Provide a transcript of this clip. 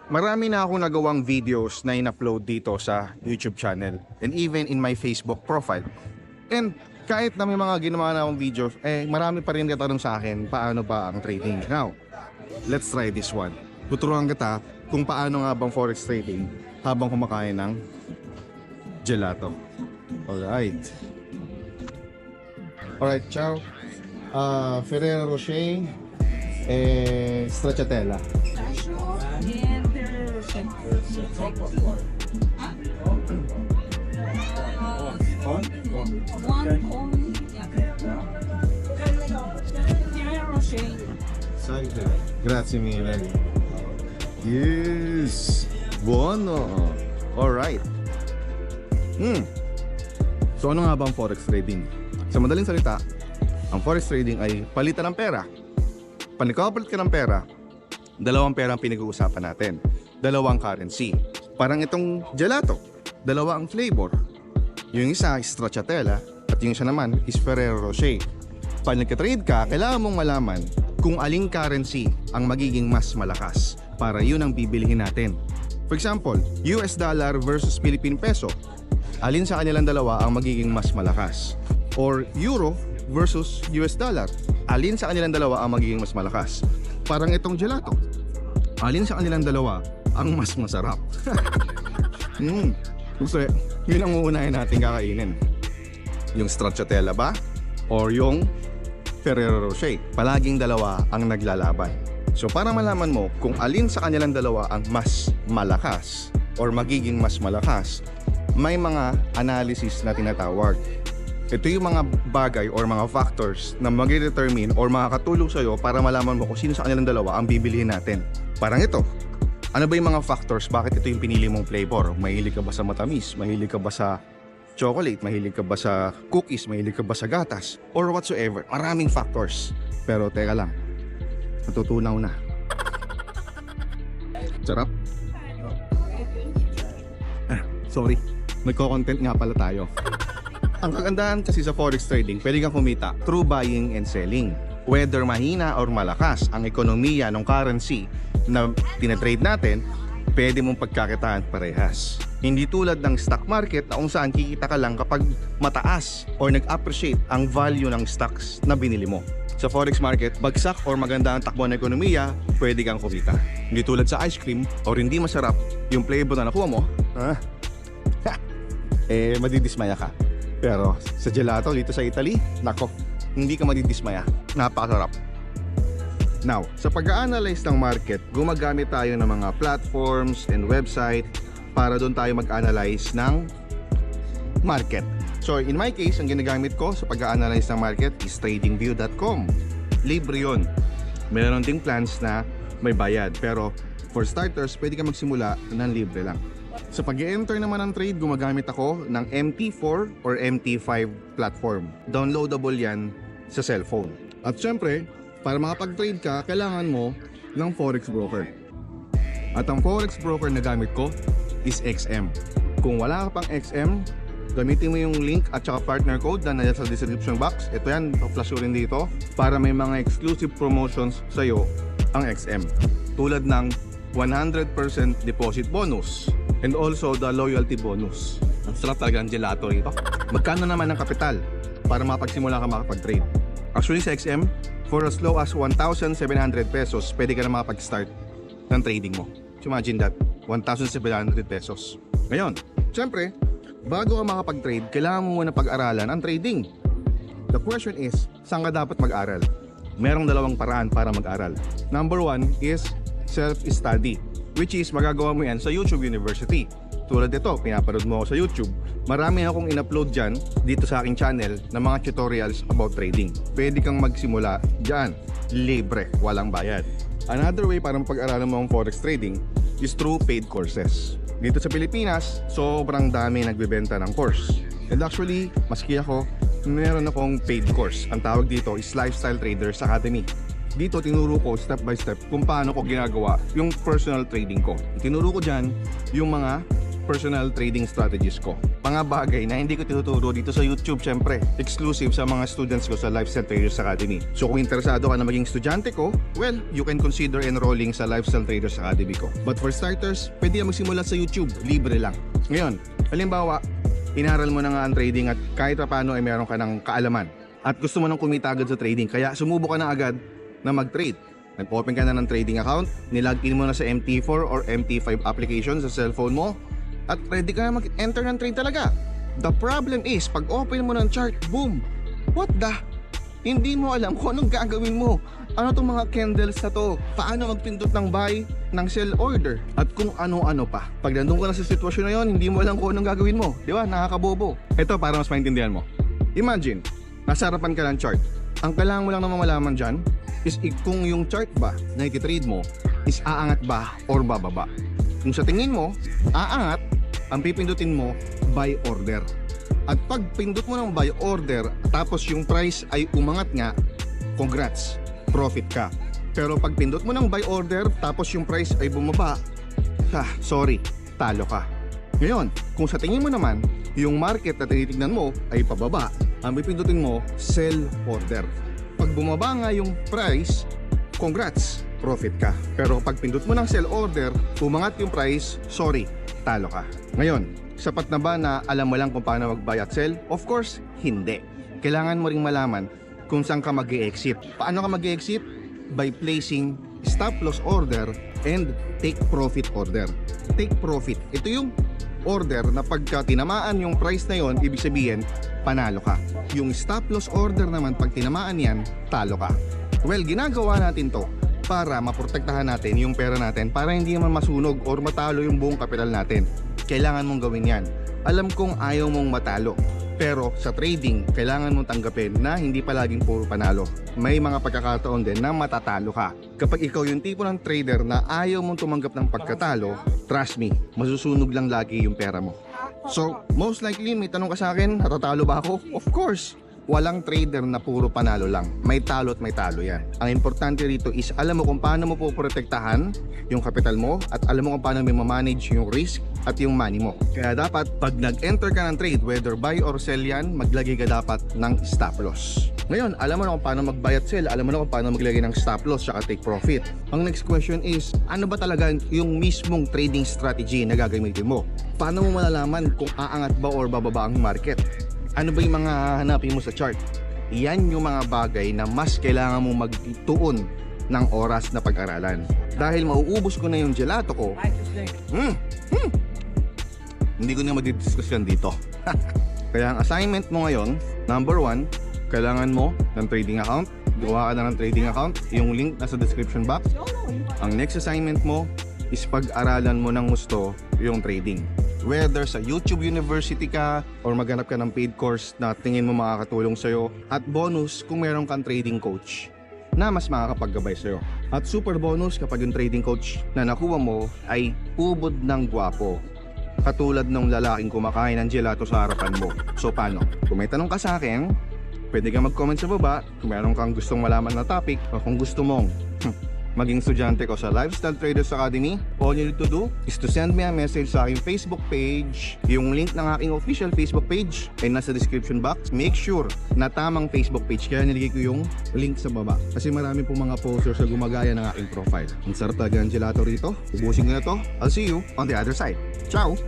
Marami na akong nagawang videos na in-upload dito sa YouTube channel and even in my Facebook profile. And kahit na may mga ginawa na akong videos, marami pa rin katanong sa akin paano ba ang trading. Now, let's try this one. Tuturuan kita kung paano nga bang forex trading habang kumakain ng gelato. Alright, ciao. Ferrero Rocher Stracciatella. Grazie mille. Yes, buono. Alright. So ano nga ba ang forex trading? Sa madaling salita, ang forex trading ay palitan ng pera. Panikapalit ka ng pera, dalawang pera ang pinag-uusapan natin. Dalawang currency. Parang itong gelato, dalawa ang flavor. Yung isa is stracciatella at yung isa naman is Ferrero Rocher. Pag nagka-trade ka, kailangan mong malaman kung aling currency ang magiging mas malakas para yun ang bibilihin natin. For example, US dollar versus Philippine peso. Alin sa kanilang dalawa ang magiging mas malakas? Or euro versus US dollar. Alin sa kanilang dalawa ang magiging mas malakas? Parang itong gelato. Alin sa kanilang dalawa ang mas masarap? Gusto, yun ang uunahin natin kakainin. Yung stracciatella ba? Or yung Ferrero Rocher? Palaging dalawa ang naglalaban. So para malaman mo kung alin sa kanilang dalawa ang mas malakas or magiging mas malakas, may mga analysis na tinatawag. Ito yung mga bagay or mga factors na mag-determine or makakatulong sa'yo para malaman mo kung sino sa kanilang dalawa ang bibilihin natin. Parang ito. Ano ba yung mga factors? Bakit ito yung pinili mong flavor? Mahilig ka ba sa matamis? Mahilig ka ba sa chocolate? Mahilig ka ba sa cookies? Mahilig ka ba sa gatas? Or whatsoever. Maraming factors. Pero teka lang. Natutunaw na. Sarap. Sorry. Nagko-content nga pala tayo. Ang kagandahan kasi sa forex trading, pwede kang kumita through buying and selling. Whether mahina or malakas ang ekonomiya ng currency na tinatrade natin, pwede mong pagkakitaan parehas. Hindi tulad ng stock market na kung saan kikita ka lang kapag mataas or nag-appreciate ang value ng stocks na binili mo. Sa forex market, bagsak or maganda ang takbo ng ekonomiya, pwede kang kumita. Hindi tulad sa ice cream or hindi masarap yung flavor na nakuha mo, madidismaya ka. Pero sa gelato dito sa Italy, nako, hindi ka madidismaya. Napakasarap. Now, sa pag-a-analyze ng market, gumagamit tayo ng mga platforms and website para doon tayo mag-analyze ng market. So, in my case, ang ginagamit ko sa pag-a-analyze ng market is tradingview.com. Libre yun. Meron ding plans na may bayad. Pero for starters, pwede ka magsimula ng libre lang. Sa pag-enter naman ng trade, gumagamit ako ng MT4 or MT5 platform. Downloadable yan sa cellphone. At syempre, para makapag-trade ka, kailangan mo ng forex broker. At ang forex broker na gamit ko is XM. Kung wala ka pang XM, gamitin mo yung link at saka partner code na nasa description box. Ito yan, flash ko rin dito para may mga exclusive promotions sa'yo ang XM. Tulad ng 100% deposit bonus and also the loyalty bonus. Ang sarap talaga ng gelato rito. Magkano naman ang kapital para mapagsimula ka makapag-trade? Actually sa XM, for as low as 1,700 pesos, pwede ka na makapag-start ng trading mo. Imagine that, 1,700 pesos. Ngayon, syempre, bago ka makapag-trade, kailangan mo muna pag-aralan ang trading. The question is, saan ka dapat mag-aral? Merong dalawang paraan para mag-aral. Number one is self-study, which is magagawa mo yan sa YouTube University. Tulad ito, pinapanood mo ako sa YouTube. Marami akong in-upload dyan dito sa aking channel ng mga tutorials about trading. Pwede kang magsimula dyan, libre, walang bayad. Another way para pag-aralan mo ang forex trading is through paid courses. Dito sa Pilipinas, sobrang dami nagbebenta ng course. And actually, maski ako, meron akong paid course. Ang tawag dito is Lifestyle Traders Academy. Dito tinuro ko step by step kung paano ko ginagawa yung personal trading ko. Tinuro ko dyan yung mga personal trading strategies ko. Mga bagay na hindi ko tinuturo dito sa YouTube, syempre. Exclusive sa mga students ko sa Lifestyle Traders Academy. So kung interesado ka na maging estudyante ko, well, you can consider enrolling sa Lifestyle Traders Academy ko. But for starters, pwede ka magsimula sa YouTube, libre lang. Ngayon, halimbawa, inaral mo na nga ang trading at kahit paano ay meron ka ng kaalaman at gusto mo nang kumita agad sa trading, kaya sumubo ka na agad na mag-trade. Nag-open ka na ng trading account, nilagin mo na sa MT4 or MT5 application sa cellphone mo, at ready ka na mag-enter ng trade talaga. The problem is, pag open mo ng chart, boom! What the? Hindi mo alam kung anong gagawin mo. Ano tong mga candles na to? Paano magpindot ng buy, ng sell order? At kung ano-ano pa. Pag nandun ka na sa sitwasyon na yon, hindi mo alam kung anong gagawin mo. Di ba? Nakakabobo. Ito para mas maintindihan mo. Imagine, nasa harapan ka ng chart. Ang kailangan mo lang naman malaman dyan is kung yung chart ba na ititrade mo is aangat ba or bababa. Kung sa tingin mo, aangat, ang pipindutin mo, buy order. At pag pindot mo ng buy order, tapos yung price ay umangat nga, congrats, profit ka. Pero pag pindot mo ng buy order, tapos yung price ay bumaba, sorry, talo ka. Ngayon, kung sa tingin mo naman, yung market na tinitignan mo ay pababa, ang pipindutin mo, sell order. Pag bumaba nga yung price, congrats, profit ka. Pero pag pindot mo ng sell order, umangat yung price, sorry, talo ka. Ngayon, sapat na ba na alam mo lang kung paano mag-buy at sell? Of course, hindi. Kailangan mo ring malaman kung saan ka mag-e-exit. Paano ka mag-e-exit? By placing stop loss order and take profit order. Take profit. Ito yung order na pagka tinamaan yung price na yon, ibig sabihin, panalo ka. Yung stop loss order naman, pag tinamaan yan, talo ka. Well, ginagawa natin to para maprotektahan natin yung pera natin para hindi naman masunog or matalo yung buong kapital natin. Kailangan mong gawin yan. Alam kong ayaw mong matalo, pero sa trading, kailangan mong tanggapin na hindi palaging puro panalo. May mga pagkakataon din na matatalo ka. Kapag ikaw yung tipo ng trader na ayaw mong tumanggap ng pagkatalo, trust me, masusunog lang lagi yung pera mo. So, most likely, may tanong ka sa akin, natatalo ba ako? Of course! Walang trader na puro panalo lang. May talo at may talo yan. Ang importante rito is alam mo kung paano mo poprotektahan yung kapital mo at alam mo kung paano mo manage yung risk at yung money mo. Kaya dapat pag nag-enter ka ng trade, whether buy or sell yan, maglagay ka dapat ng stop loss. Ngayon, alam mo na kung paano mag-buy at sell, alam mo na kung paano maglagay ng stop loss at take profit. Ang next question is, ano ba talaga yung mismong trading strategy na gagamitin mo? Paano mo malalaman kung aangat ba or bababa ang market? Ano ba yung mga hanapin mo sa chart? Yan yung mga bagay na mas kailangan mong magtuon ng oras na pag-aralan. Dahil mauubos ko na yung gelato ko, hindi ko na madidiscuss yan dito. Kaya ang assignment mo ngayon, number 1, kailangan mo ng trading account. Gawa ka na ng trading account. Yung link nasa description box. Ang next assignment mo is pag-aralan mo ng gusto yung trading. Whether sa YouTube University ka or maghanap ka ng paid course na tingin mo makakatulong sa'yo. At bonus kung meron kang trading coach na mas makakapaggabay sa'yo. At super bonus kapag yung trading coach na nakuha mo ay ubod ng gwapo. Katulad ng lalaking kumakain ng gelato sa harapan mo. So paano? Kung may tanong ka sa akin, pwede ka mag-comment sa baba kung meron kang gustong malaman na topic o kung gusto mong maging estudyante ko sa Lifestyle Traders Academy. All you need to do is to send me a message sa aking Facebook page. Yung link ng aking official Facebook page ay nasa description box. Make sure na tamang Facebook page, kaya nilagay ko yung link sa baba. Kasi marami pong mga posters na gumagaya ng aking profile. Ang sarap talaga ng gelato rito. Ubusin ko na to. I'll see you on the other side. Ciao!